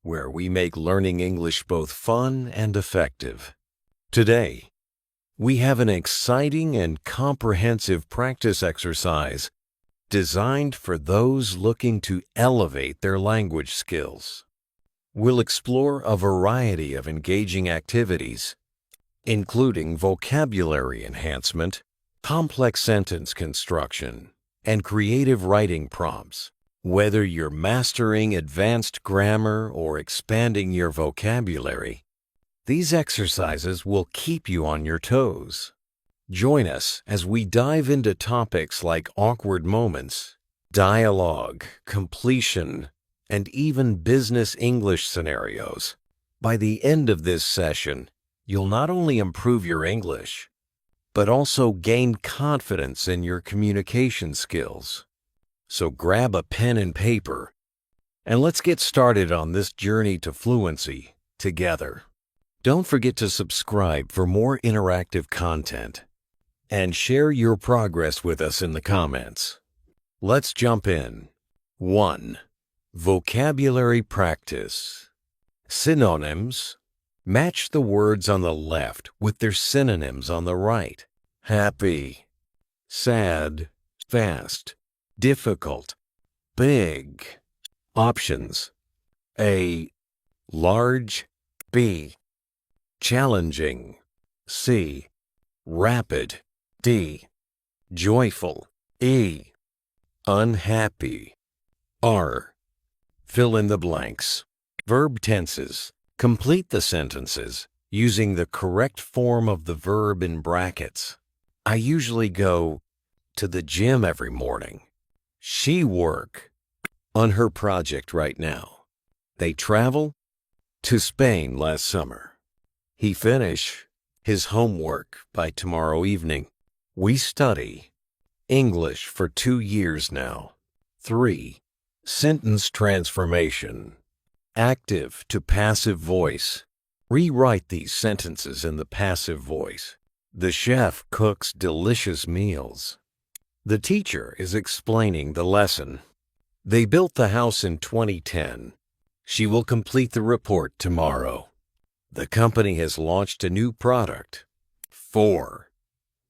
where we make learning English both fun and effective. Today, we have an exciting and comprehensive practice exercise designed for those looking to elevate their language skills. We'll explore a variety of engaging activities, including vocabulary enhancement, complex sentence construction, and creative writing prompts. Whether you're mastering advanced grammar or expanding your vocabulary, these exercises will keep you on your toes. Join us as we dive into topics like awkward moments, dialogue, completion, and even business English scenarios. By the end of this session, you'll not only improve your English, but also gain confidence in your communication skills. So grab a pen and paper, and let's get started on this journey to fluency together. Don't forget to subscribe for more interactive content, and share your progress with us in the comments. Let's jump in. 1. Vocabulary practice. Synonyms. Match the words on the left with their synonyms on the right. Happy, sad, fast, difficult, big. Options. A. Large. B. Challenging. C. Rapid. D. Joyful. E. Unhappy. R. Fill in the blanks. Verb tenses. Complete the sentences using the correct form of the verb in brackets. I usually go to the gym every morning. She work on her project right now. They travel to Spain last summer. He finish his homework by tomorrow evening. We study English for 2 years now. 3. Sentence transformation. Active to passive voice. Rewrite these sentences in the passive voice. The chef cooks delicious meals. The teacher is explaining the lesson. They built the house in 2010. She will complete the report tomorrow. The company has launched a new product. 4.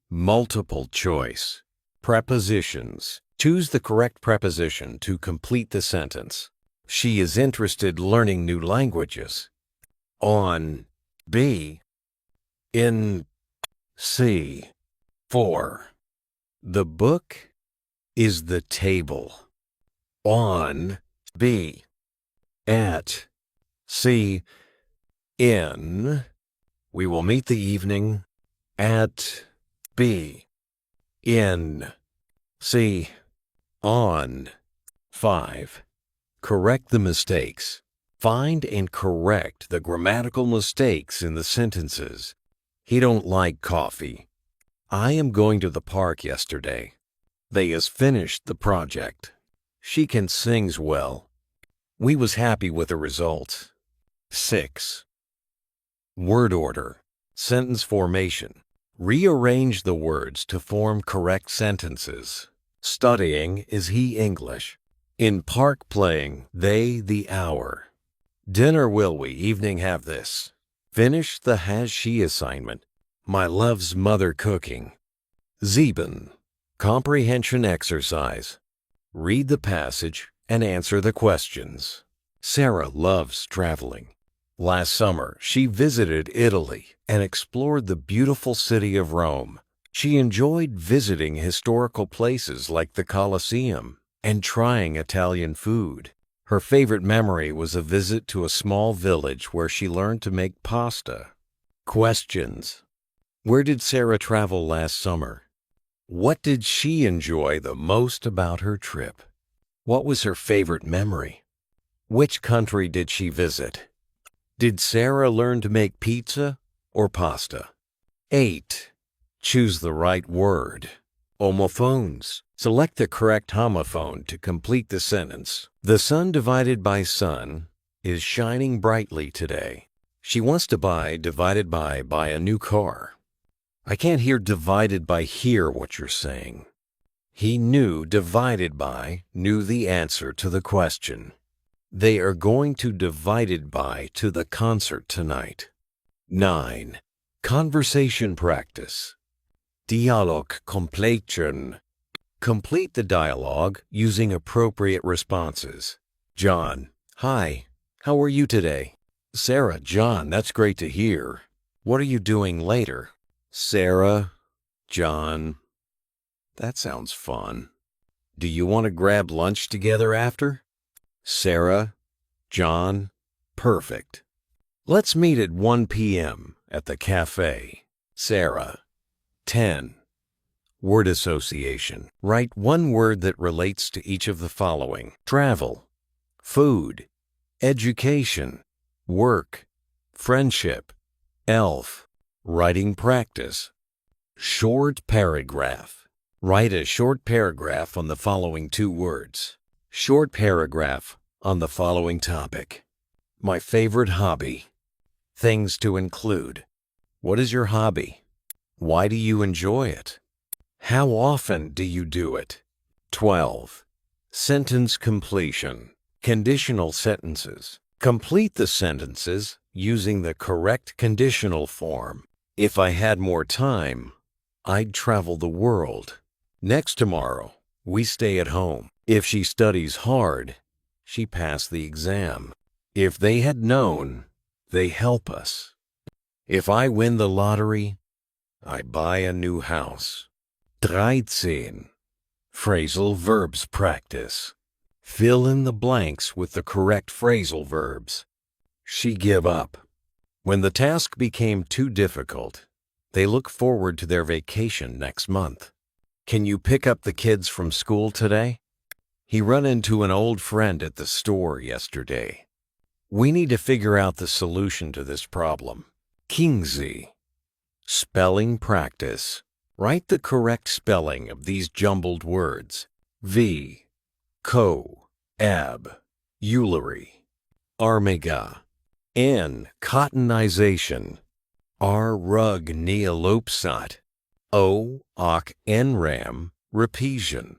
Multiple choice. Prepositions. Choose the correct preposition to complete the sentence. She is interested learning new languages. On. B. In. C. 4. The book is the table. On. B. At. C. In. We will meet the evening. At. B. In. C. On. 5. Correct the mistakes. Find and correct the grammatical mistakes in the sentences. He don't like coffee. I am going to the park yesterday. They has finished the project. She can sings well. We was happy with the results. 6. Word order. Sentence formation. Rearrange the words to form correct sentences. Studying is he English. In park playing, they the hour. Dinner will we evening have this. Finish the has she assignment. My love's mother cooking. 7. Comprehension exercise. Read the passage and answer the questions. Sarah loves traveling. Last summer, she visited Italy and explored the beautiful city of Rome. She enjoyed visiting historical places like the Colosseum and trying Italian food. Her favorite memory was a visit to a small village where she learned to make pasta. Questions. Where did Sarah travel last summer? What did she enjoy the most about her trip? What was her favorite memory? Which country did she visit? Did Sarah learn to make pizza or pasta? 8. Choose the right word. Homophones. Select the correct homophone to complete the sentence. The sun divided by sun is shining brightly today. She wants to buy divided by a new car. I can't hear divided by hear what you're saying. He knew divided by knew the answer to the question. They are going to divided by to the concert tonight. 9. Conversation practice. Dialog completion. Complete the dialogue using appropriate responses. John, hi, how are you today? Sarah, John, that's great to hear. What are you doing later? Sarah, John, that sounds fun. Do you want to grab lunch together after? Sarah, John, perfect. Let's meet at 1 p.m. at the cafe. Sarah, 10. Word association. Write one word that relates to each of the following: travel, food, education, work, friendship, elf. Writing practice. Short paragraph. Write a short paragraph on the following 2 words. Short paragraph on the following topic. My favorite hobby. Things to include. What is your hobby? Why do you enjoy it? How often do you do it? 12. Sentence completion. Conditional sentences. Complete the sentences using the correct conditional form. If I had more time, I'd travel the world. Next tomorrow, we stay at home. If she studies hard, she passed the exam. If they had known, they help us. If I win the lottery, I buy a new house. 13. Phrasal verbs practice. Fill in the blanks with the correct phrasal verbs. She give up. When the task became too difficult, they look forward to their vacation next month. Can you pick up the kids from school today? He run into an old friend at the store yesterday. We need to figure out the solution to this problem. Kingsley. Spelling practice. Write the correct spelling of these jumbled words. V, co, ab, Ullery, Armiga. N, cottonization. R, rug neolopsot. O, och enram, repetition.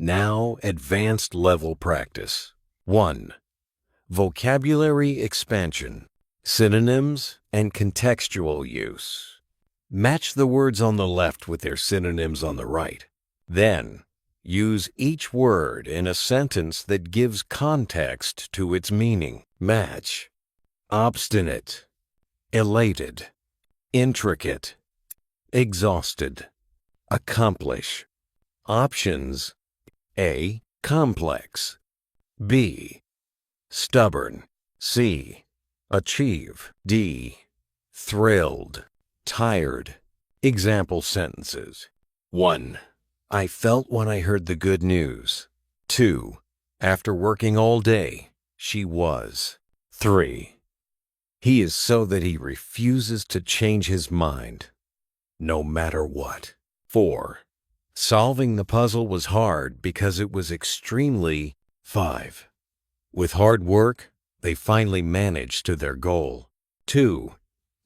Now advanced level practice. 1. Vocabulary expansion. Synonyms and contextual use. Match the words on the left with their synonyms on the right. Then, use each word in a sentence that gives context to its meaning. Match. Obstinate, elated, intricate, exhausted, accomplish. Options: A, complex, B, stubborn, C, achieve, D, thrilled, tired. Example sentences. 1. I felt when I heard the good news. 2. After working all day, she was. 3. He is so that he refuses to change his mind, no matter what. 4. Solving the puzzle was hard because it was extremely. 5. With hard work, they finally managed to their goal. 2.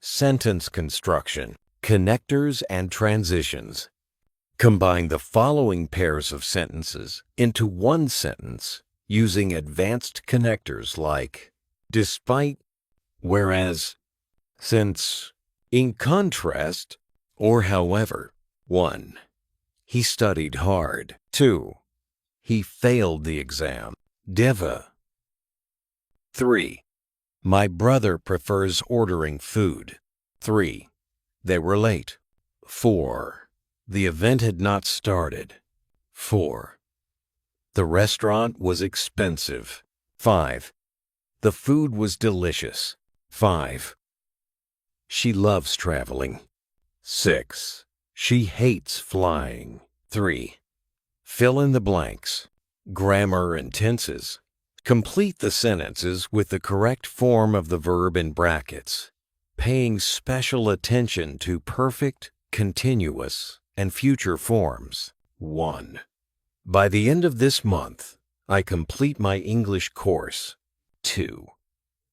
Sentence construction, connectors and transitions. Combine the following pairs of sentences into one sentence using advanced connectors like despite, whereas, since, in contrast, or however. 1. He studied hard. 2. He failed the exam. Deva. 3. My brother prefers ordering food. 3. They were late. 4. The event had not started. 4. The restaurant was expensive. 5. The food was delicious. 5. She loves traveling. 6. She hates flying. 3. Fill in the blanks. Grammar and tenses. Complete the sentences with the correct form of the verb in brackets, paying special attention to perfect, continuous, and future forms. 1. By the end of this month, I complete my English course. 2.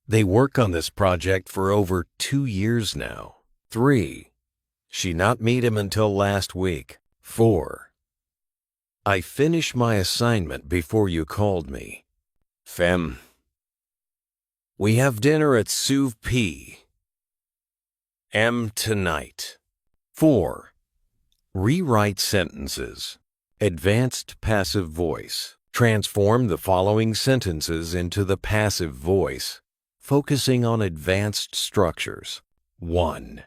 They work on this project for over 2 years now. 3. She not meet him until last week. 4. I finished my assignment before you called me. 5. We have dinner at Sous P. M tonight. 4. Rewrite sentences. Advanced passive voice. Transform the following sentences into the passive voice, focusing on advanced structures. 1.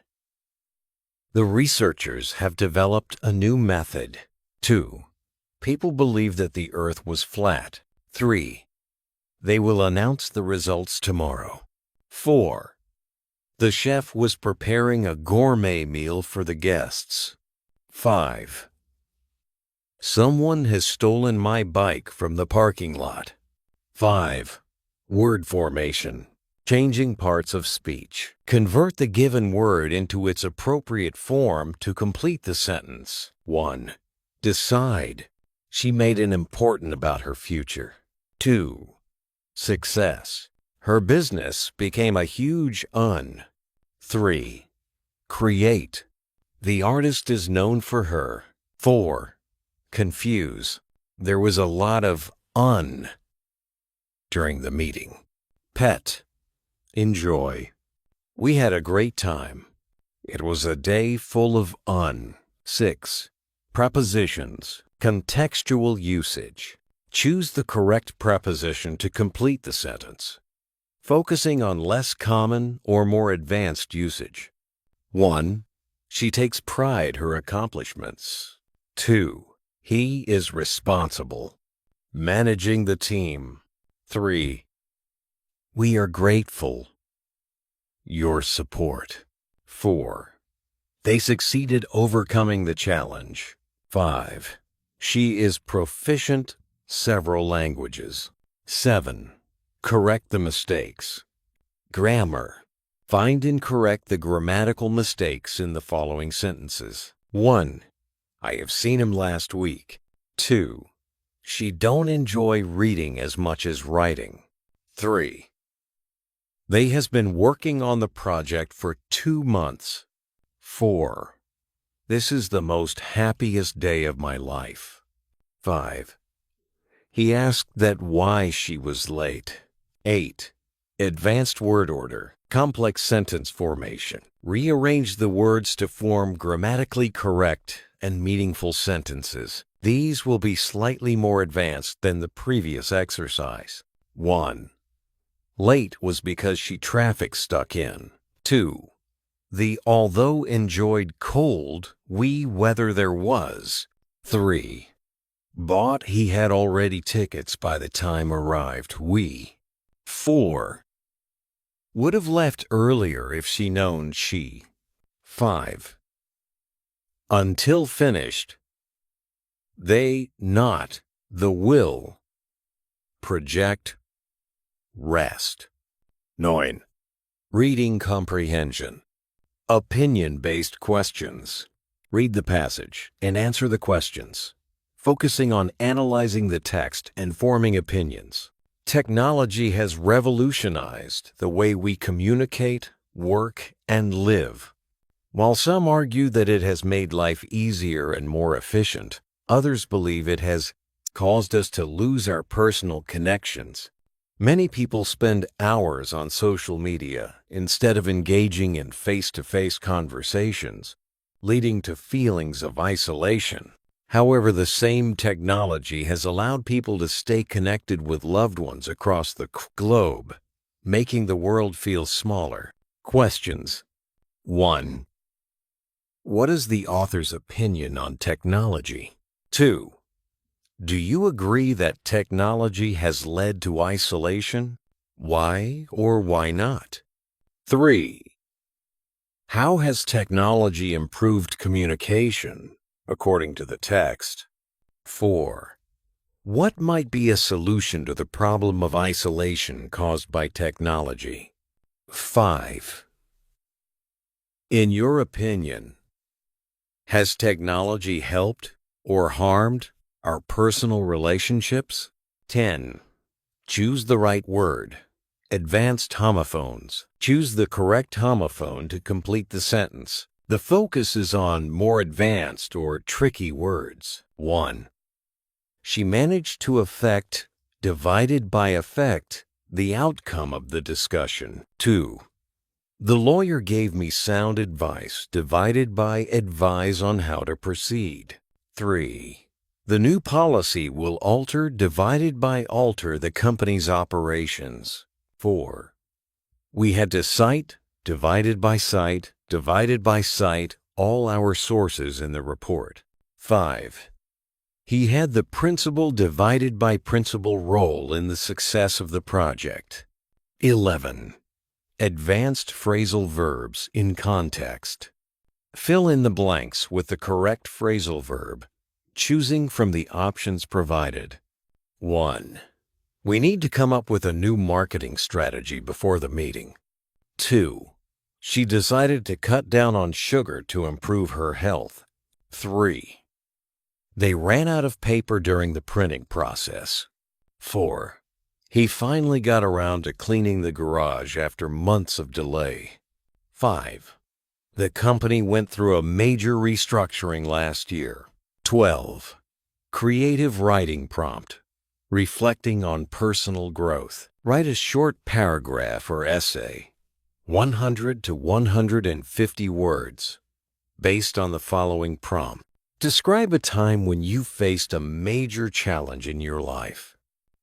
The researchers have developed a new method. 2. People believe that the earth was flat. 3. They will announce the results tomorrow. 4. The chef was preparing a gourmet meal for the guests. 5. Someone has stolen my bike from the parking lot. 5. Word formation. Changing parts of speech. Convert the given word into its appropriate form to complete the sentence. 1. Decide. She made it important about her future. 2. Success. Her business became a huge 3. Create. The artist is known for her. 4. Confuse. There was a lot of during the meeting. Pet. Enjoy. We had a great time. It was a day full of 6. Prepositions. Contextual usage. Choose the correct preposition to complete the sentence, focusing on less common or more advanced usage. 1. She takes pride in her accomplishments. 2. He is responsible. Managing the team. 3. We are grateful. Your support. 4. They succeeded overcoming the challenge. 5. She is proficient several languages. 7. Correct the mistakes. Grammar. Find and correct the grammatical mistakes in the following sentences. 1. I have seen him last week. 2. She don't enjoy reading as much as writing. 3. They has been working on the project for 2 months. 4. This is the most happiest day of my life. 5. He asked that why she was late. 8. Advanced word order. Complex sentence formation. Rearrange the words to form grammatically correct and meaningful sentences. These will be slightly more advanced than the previous exercise. 1. Late was because she traffic stuck in. 2. The although enjoyed cold, we weather there was. 3. Bought he had already tickets by the time arrived we. 4. Would have left earlier if she known she. 5. Until finished. They, not, the will. Project. Rest. 9. Reading comprehension. Opinion-based questions. Read the passage and answer the questions, focusing on analyzing the text and forming opinions. Technology has revolutionized the way we communicate, work, and live. While some argue that it has made life easier and more efficient, others believe it has caused us to lose our personal connections. Many people spend hours on social media instead of engaging in face-to-face conversations, leading to feelings of isolation. However, the same technology has allowed people to stay connected with loved ones across the globe, making the world feel smaller. Questions. 1. What is the author's opinion on technology? 2. Do you agree that technology has led to isolation? Why or why not? 3. How has technology improved communication, according to the text? 4. What might be a solution to the problem of isolation caused by technology? 5. In your opinion, has technology helped or harmed our personal relationships? 10. Choose the right word. Advanced homophones. Choose the correct homophone to complete the sentence. The focus is on more advanced or tricky words. 1. She managed to affect, divided by effect, The outcome of the discussion. 2. The lawyer gave me sound advice divided by advise on how to proceed. 3. The new policy will alter divided by alter the company's operations. 4. We had to cite divided by cite all our sources in the report. 5. He had the principal divided by principal role in the success of the project. 11. Advanced phrasal verbs in context. Fill in the blanks with the correct phrasal verb, choosing from the options provided. 1. We need to come up with a new marketing strategy before the meeting. 2. She decided to cut down on sugar to improve her health. 3. They ran out of paper during the printing process. 4. He finally got around to cleaning the garage after months of delay. 5. The company went through a major restructuring last year. 12. Creative writing prompt. Reflecting on personal growth. Write a short paragraph or essay, 100 to 150 words, based on the following prompt. Describe a time when you faced a major challenge in your life.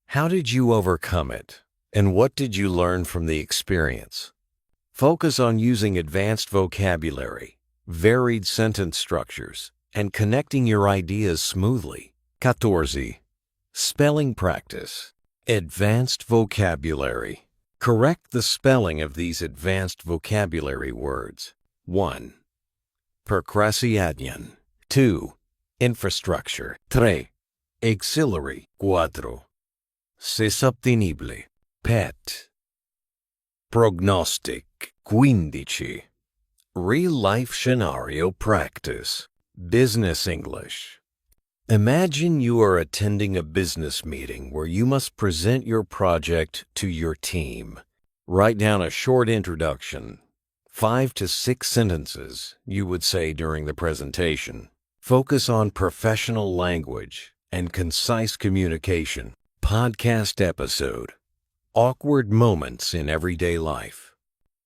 How did you overcome it, and what did you learn from the experience? Focus on using advanced vocabulary, varied sentence structures, and connecting your ideas smoothly. 14. Spelling practice. Advanced vocabulary. Correct the spelling of these advanced vocabulary words. 1. Procrastination. 2. Infrastructure. 3. Auxiliary. 4. Susceptible. Pet. Prognostic. 15. Real-life scenario practice. Business English. Imagine you are attending a business meeting where you must present your project to your team. Write down a short introduction, 5 to 6 sentences you would say during the presentation. Focus on professional language and concise communication. Podcast episode. Awkward moments in everyday life.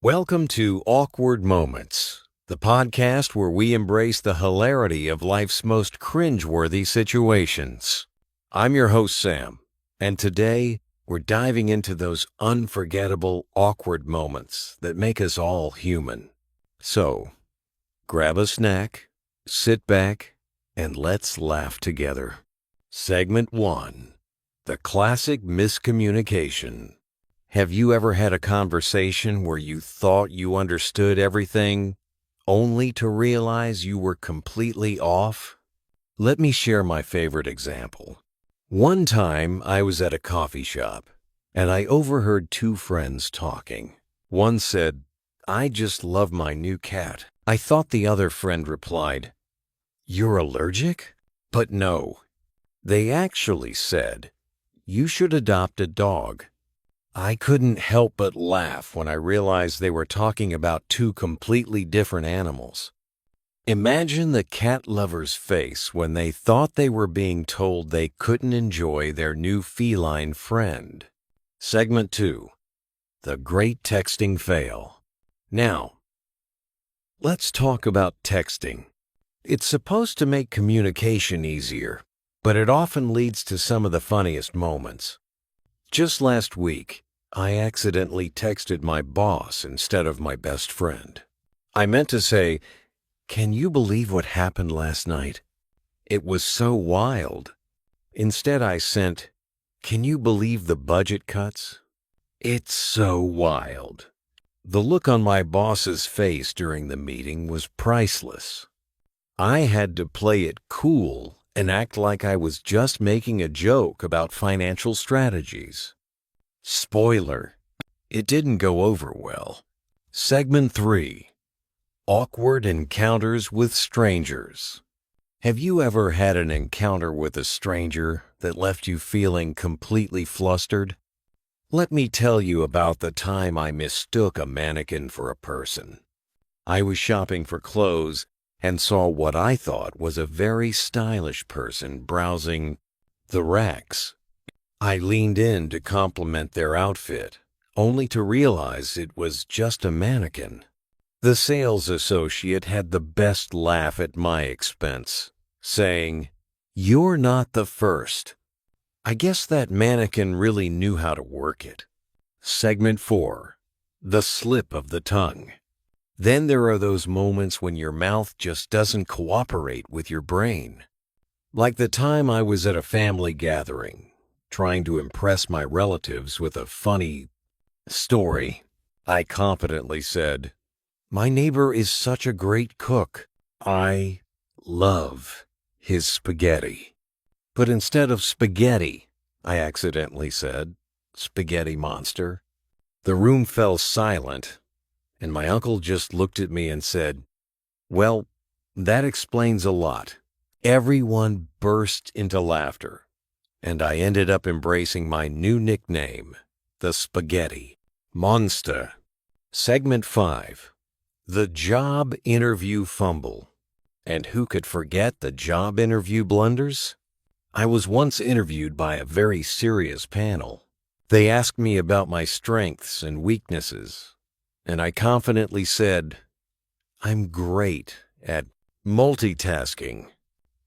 Welcome to Awkward Moments, the podcast where we embrace the hilarity of life's most cringe-worthy situations. I'm your host, Sam, and today we're diving into those unforgettable, awkward moments that make us all human. So, grab a snack, sit back, and let's laugh together. Segment 1. The classic miscommunication. Have you ever had a conversation where you thought you understood everything, only to realize you were completely off? Let me share my favorite example. One time I was at a coffee shop, and I overheard 2 friends talking. One said, "I just love my new cat." I thought the other friend replied, "You're allergic?" But no, they actually said, "You should adopt a dog." I couldn't help but laugh when I realized they were talking about 2 completely different animals. Imagine the cat lover's face when they thought they were being told they couldn't enjoy their new feline friend. Segment 2. The Great Texting Fail. Now, let's talk about texting. It's supposed to make communication easier, but it often leads to some of the funniest moments. Just last week, I accidentally texted my boss instead of my best friend. I meant to say, "Can you believe what happened last night? It was so wild." Instead, I sent, "Can you believe the budget cuts? It's so wild." The look on my boss's face during the meeting was priceless. I had to play it cool and act like I was just making a joke about financial strategies. Spoiler, it didn't go over well. Segment 3. Awkward encounters with strangers. Have you ever had an encounter with a stranger that left you feeling completely flustered? Let me tell you about the time I mistook a mannequin for a person. I was shopping for clothes and saw what I thought was a very stylish person browsing the racks. I leaned in to compliment their outfit, only to realize it was just a mannequin. The sales associate had the best laugh at my expense, saying, "You're not the first." I guess that mannequin really knew how to work it. Segment 4. The slip of the tongue. Then there are those moments when your mouth just doesn't cooperate with your brain. Like the time I was at a family gathering, trying to impress my relatives with a funny story. I confidently said, "My neighbor is such a great cook. I love his spaghetti." But instead of spaghetti, I accidentally said, "Spaghetti monster." The room fell silent, and my uncle just looked at me and said, "Well, that explains a lot." Everyone burst into laughter, and I ended up embracing my new nickname, the Spaghetti Monster. Segment 5. The job interview fumble. And who could forget the job interview blunders? I was once interviewed by a very serious panel. They asked me about my strengths and weaknesses, and I confidently said, "I'm great at multitasking."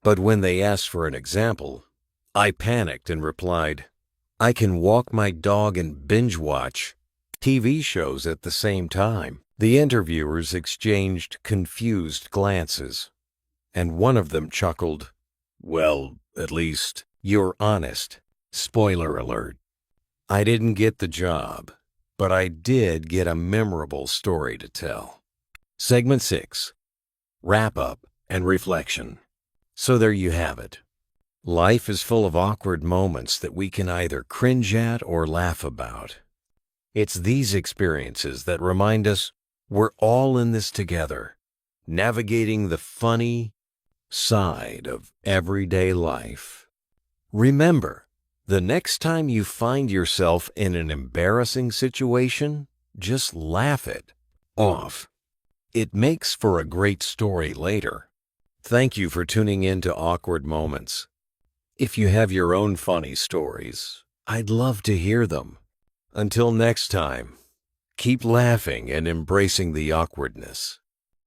But when they asked for an example, I panicked and replied, "I can walk my dog and binge watch TV shows at the same time." The interviewers exchanged confused glances, and one of them chuckled, "Well, at least you're honest." Spoiler alert. I didn't get the job, but I did get a memorable story to tell. Segment 6. Wrap up and reflection. So there you have it. Life is full of awkward moments that we can either cringe at or laugh about. It's these experiences that remind us we're all in this together, navigating the funny side of everyday life. Remember, the next time you find yourself in an embarrassing situation, just laugh it off. It makes for a great story later. Thank you for tuning in to Awkward Moments. If you have your own funny stories, I'd love to hear them. Until next time, keep laughing and embracing the awkwardness.